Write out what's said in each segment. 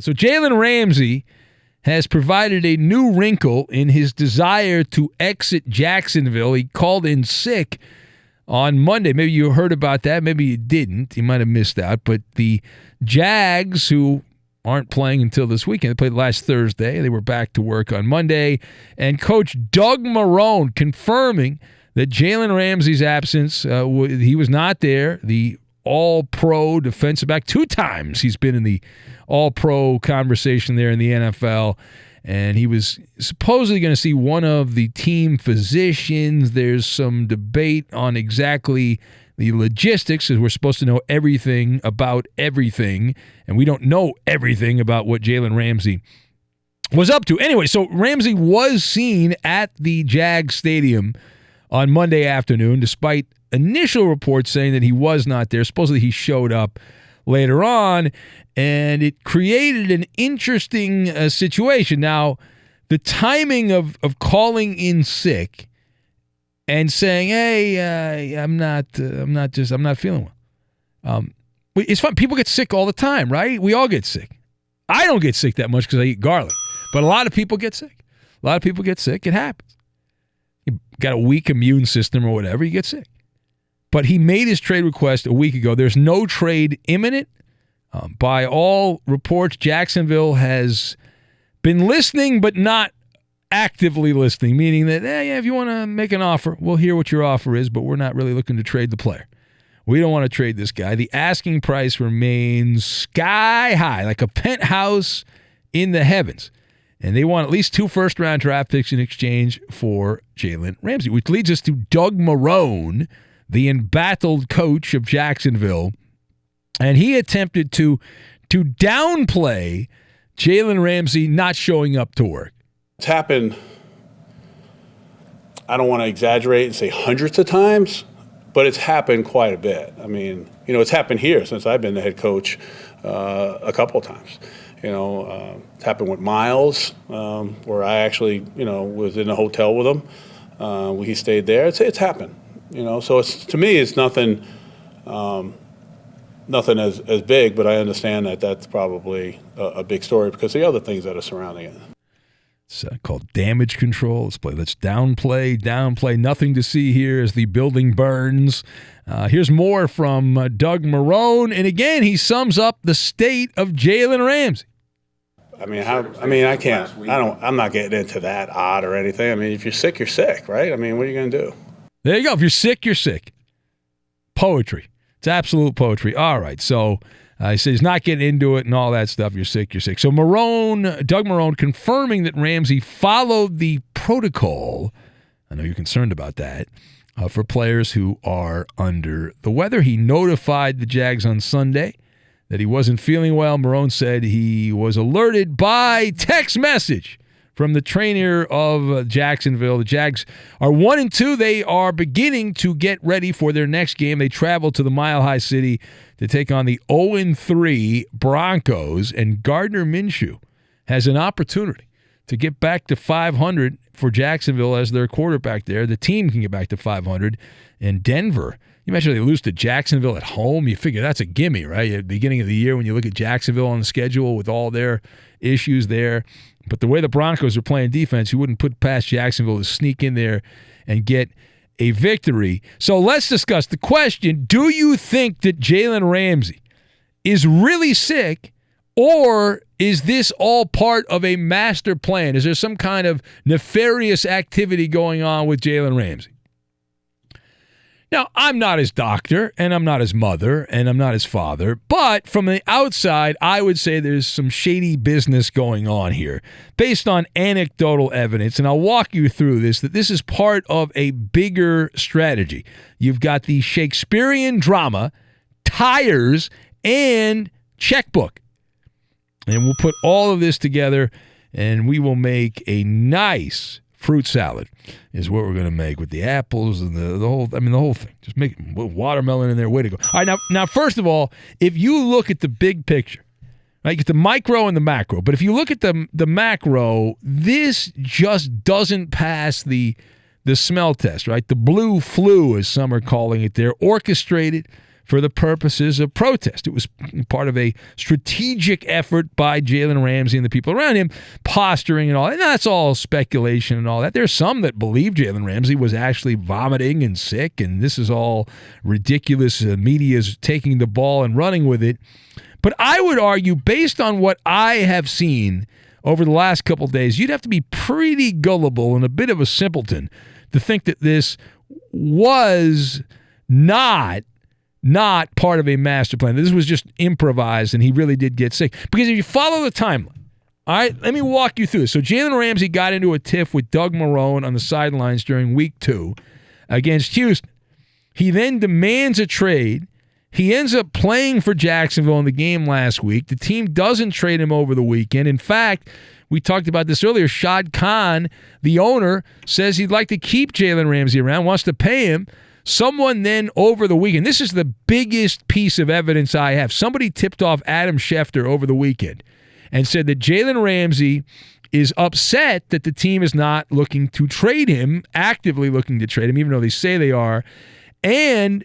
So Jalen Ramsey has provided a new wrinkle in his desire to exit Jacksonville. He called in sick on Monday. Maybe you heard about that. Maybe you didn't. You might have missed out. But the Jags, who aren't playing until this weekend, they played last Thursday. They were back to work on Monday. And Coach Doug Marrone confirming that Jalen Ramsey's absence, he was not there. The all-pro defensive back. 2 times he's been in the all-pro conversation there in the NFL. And he was supposedly going to see one of the team physicians. There's some debate on exactly the logistics, as we're supposed to know everything about everything. And we don't know everything about what Jalen Ramsey was up to. Anyway, so Ramsey was seen at the Jags Stadium on Monday afternoon, despite initial reports saying that he was not there. Supposedly he showed up later on, and it created an interesting situation. Now, the timing of calling in sick and saying, "Hey, I'm not feeling well." It's fun. People get sick all the time, right? We all get sick. I don't get sick that much because I eat garlic, but a lot of people get sick. It happens. You got a weak immune system or whatever, you get sick. But he made his trade request a week ago. There's no trade imminent. By all reports, Jacksonville has been listening but not actively listening, meaning that, if you want to make an offer, we'll hear what your offer is, but we're not really looking to trade the player. We don't want to trade this guy. The asking price remains sky high, like a penthouse in the heavens. And they want at least 2 first-round draft picks in exchange for Jalen Ramsey, which leads us to Doug Marrone, the embattled coach of Jacksonville. And he attempted to downplay Jalen Ramsey not showing up to work. It's happened, I don't want to exaggerate and say hundreds of times, but it's happened quite a bit. I mean, it's happened here since I've been the head coach a couple of times. It's happened with Miles, where I actually, was in a hotel with him. He stayed there. It's happened. So to me, it's nothing as big, but I understand that that's probably a big story because of the other things that are surrounding it. It's called damage control. Let's downplay. Nothing to see here as the building burns. Here's more from Doug Marrone, and again, he sums up the state of Jalen Ramsey. I can't. I'm not getting into that odd or anything. I mean, if you're sick, you're sick, right? I mean, what are you going to do? There you go. If you're sick, you're sick. Poetry. It's absolute poetry. All right. So he says he's not getting into it and all that stuff. You're sick, you're sick. So Doug Marrone confirming that Ramsey followed the protocol. I know you're concerned about that. For players who are under the weather. He notified the Jags on Sunday that he wasn't feeling well. Marrone said he was alerted by text message from the trainer of Jacksonville. The Jags are 1-2. They are beginning to get ready for their next game. They travel to the Mile High City to take on the 0-3 Broncos, and Gardner Minshew has an opportunity to get back to 500 for Jacksonville as their quarterback there. The team can get back to 500. And Denver, you imagine they lose to Jacksonville at home. You figure that's a gimme, right? At the beginning of the year when you look at Jacksonville on the schedule with all their issues there. But the way the Broncos are playing defense, you wouldn't put past Jacksonville to sneak in there and get a victory. So let's discuss the question, do you think that Jalen Ramsey is really sick, or is this all part of a master plan? Is there some kind of nefarious activity going on with Jalen Ramsey? Now, I'm not his doctor, and I'm not his mother, and I'm not his father, but from the outside, I would say there's some shady business going on here based on anecdotal evidence, and I'll walk you through this, that this is part of a bigger strategy. You've got the Shakespearean drama, tires, and checkbook. And we'll put all of this together, and we will make a nice fruit salad is what we're going to make with the apples and the whole thing. Just make watermelon in there. Way to go. All right, now, first of all, if you look at the big picture, right, get the micro and the macro, but if you look at the macro, this just doesn't pass the smell test, right? The blue flu, as some are calling it there, orchestrated, for the purposes of protest. It was part of a strategic effort by Jalen Ramsey and the people around him, posturing and all that. And that's all speculation and all that. There's some that believe Jalen Ramsey was actually vomiting and sick, and this is all ridiculous. Media's taking the ball and running with it. But I would argue, based on what I have seen over the last couple of days, you'd have to be pretty gullible and a bit of a simpleton to think that this was not part of a master plan. This was just improvised, and he really did get sick. Because if you follow the timeline, all right, let me walk you through this. So Jalen Ramsey got into a tiff with Doug Marrone on the sidelines during week 2 against Houston. He then demands a trade. He ends up playing for Jacksonville in the game last week. The team doesn't trade him over the weekend. In fact, we talked about this earlier. Shad Khan, the owner, says he'd like to keep Jalen Ramsey around, wants to pay him. Someone then over the weekend, this is the biggest piece of evidence I have. Somebody tipped off Adam Schefter over the weekend and said that Jalen Ramsey is upset that the team is not looking to trade him, actively looking to trade him, even though they say they are. And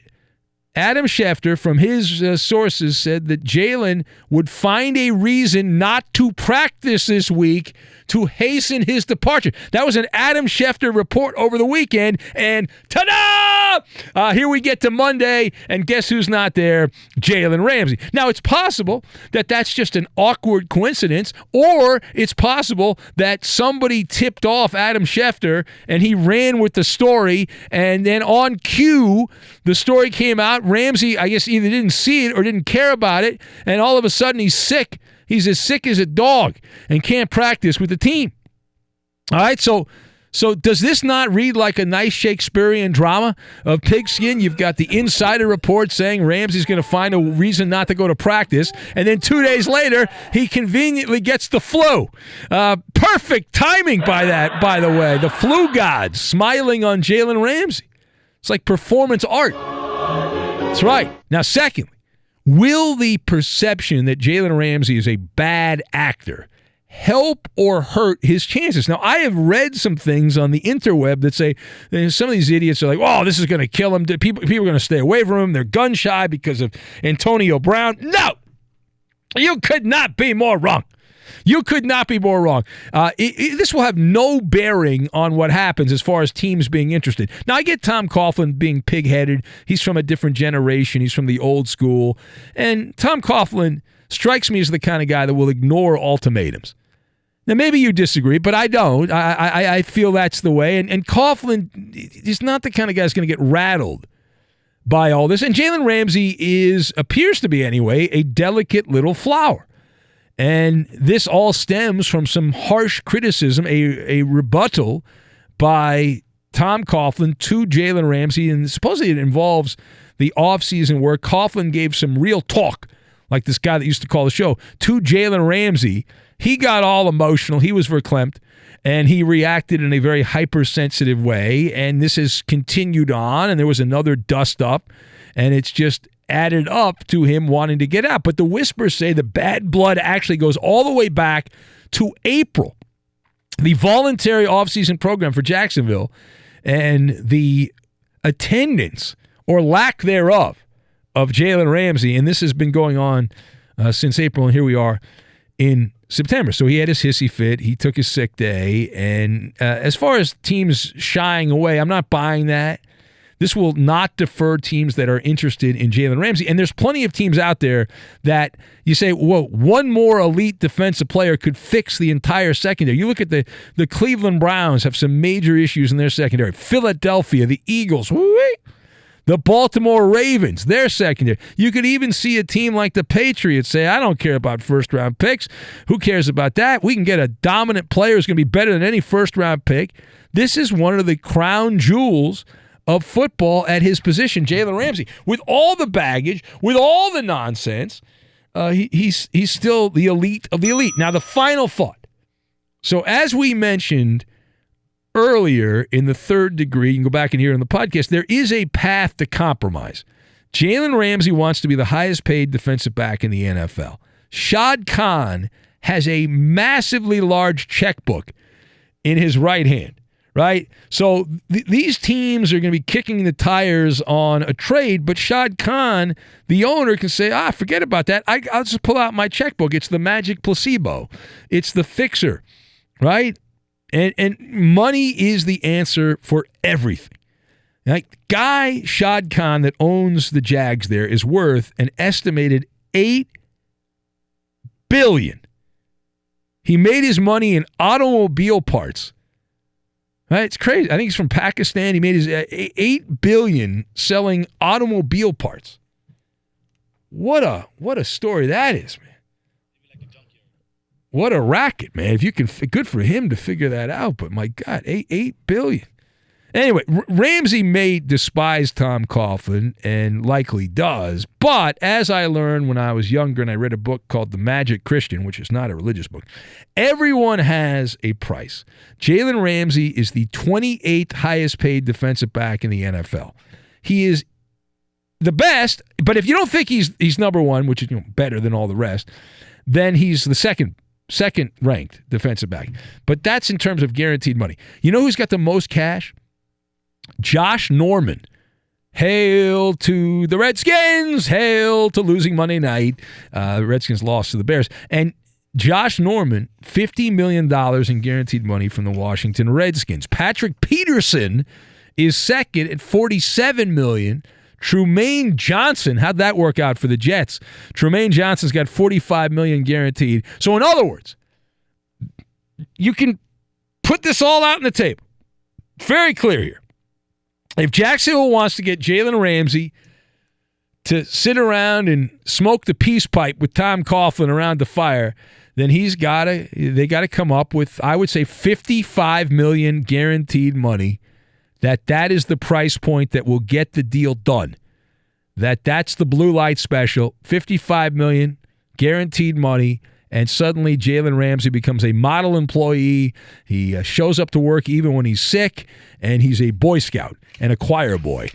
Adam Schefter, from his sources, said that Jalen would find a reason not to practice this week to hasten his departure. That was an Adam Schefter report over the weekend, and ta-da! Here we get to Monday, and guess who's not there? Jalen Ramsey. Now, it's possible that that's just an awkward coincidence, or it's possible that somebody tipped off Adam Schefter, and he ran with the story, and then on cue, the story came out. Ramsey, I guess, either didn't see it or didn't care about it, and all of a sudden he's sick. He's as sick as a dog and can't practice with the team. All right, so does this not read like a nice Shakespearean drama of pigskin? You've got the insider report saying Ramsey's going to find a reason not to go to practice, and then 2 days later, he conveniently gets the flu. Perfect timing by the way. The flu gods smiling on Jalen Ramsey. It's like performance art. That's right. Now, secondly, will the perception that Jalen Ramsey is a bad actor help or hurt his chances? Now, I have read some things on the interweb that say some of these idiots are like, oh, this is going to kill him. People are going to stay away from him. They're gun shy because of Antonio Brown. No! You could not be more wrong. You could not be more wrong. This will have no bearing on what happens as far as teams being interested. Now, I get Tom Coughlin being pig-headed. He's from a different generation. He's from the old school. And Tom Coughlin strikes me as the kind of guy that will ignore ultimatums. Now, maybe you disagree, but I don't. I feel that's the way. And Coughlin is not the kind of guy that's going to get rattled by all this. And Jalen Ramsey appears to be anyway, a delicate little flower. And this all stems from some harsh criticism, a rebuttal by Tom Coughlin to Jalen Ramsey. And supposedly it involves the offseason where Coughlin gave some real talk, like this guy that used to call the show, to Jalen Ramsey. He got all emotional. He was verklempt, and he reacted in a very hypersensitive way. And this has continued on, and there was another dust-up, and it's just added up to him wanting to get out. But the whispers say the bad blood actually goes all the way back to April, the voluntary offseason program for Jacksonville, and the attendance or lack thereof of Jalen Ramsey. And this has been going on since April, and here we are in September. So he had his hissy fit. He took his sick day. And as far as teams shying away, I'm not buying that. This will not defer teams that are interested in Jalen Ramsey. And there's plenty of teams out there that you say, whoa, one more elite defensive player could fix the entire secondary. You look at the Cleveland Browns have some major issues in their secondary. Philadelphia, the Eagles, the Baltimore Ravens, their secondary. You could even see a team like the Patriots say, I don't care about first-round picks. Who cares about that? We can get a dominant player who's going to be better than any first-round pick. This is one of the crown jewels of football at his position, Jalen Ramsey. With all the baggage, with all the nonsense, he's still the elite of the elite. Now, the final thought. So as we mentioned earlier in the third degree, you can go back and hear it on the podcast, there is a path to compromise. Jalen Ramsey wants to be the highest paid defensive back in the NFL. Shad Khan has a massively large checkbook in his right hand. right? So these teams are going to be kicking the tires on a trade, but Shad Khan, the owner, can say, forget about that. I'll just pull out my checkbook. It's the magic placebo. It's the fixer, right? And money is the answer for everything. Like, guy Shad Khan that owns the Jags there is worth an estimated $8 billion. He made his money in automobile parts. Right? It's crazy. I think he's from Pakistan. He made his $8 billion selling automobile parts. What a story that is, man. What a racket, man. If you can, good for him to figure that out. But my God, $8 billion. Anyway, Ramsey may despise Tom Coughlin, and likely does, but as I learned when I was younger and I read a book called The Magic Christian, which is not a religious book, everyone has a price. Jalen Ramsey is the 28th highest paid defensive back in the NFL. He is the best, but if you don't think he's number one, which is better than all the rest, then he's the second ranked defensive back. But that's in terms of guaranteed money. You know who's got the most cash? Josh Norman. Hail to the Redskins. Hail to losing Monday night. The Redskins lost to the Bears. And Josh Norman, $50 million in guaranteed money from the Washington Redskins. Patrick Peterson is second at $47 million. Trumaine Johnson, how'd that work out for the Jets? Trumaine Johnson's got $45 million guaranteed. So in other words, you can put this all out on the table. Very clear here. If Jacksonville wants to get Jalen Ramsey to sit around and smoke the peace pipe with Tom Coughlin around the fire, then they got to come up with, I would say, $55 million guaranteed money. That is the price point that will get the deal done. That's the blue light special. $55 million guaranteed money. And suddenly Jalen Ramsey becomes a model employee. He shows up to work even when he's sick, and he's a Boy Scout and a choir boy.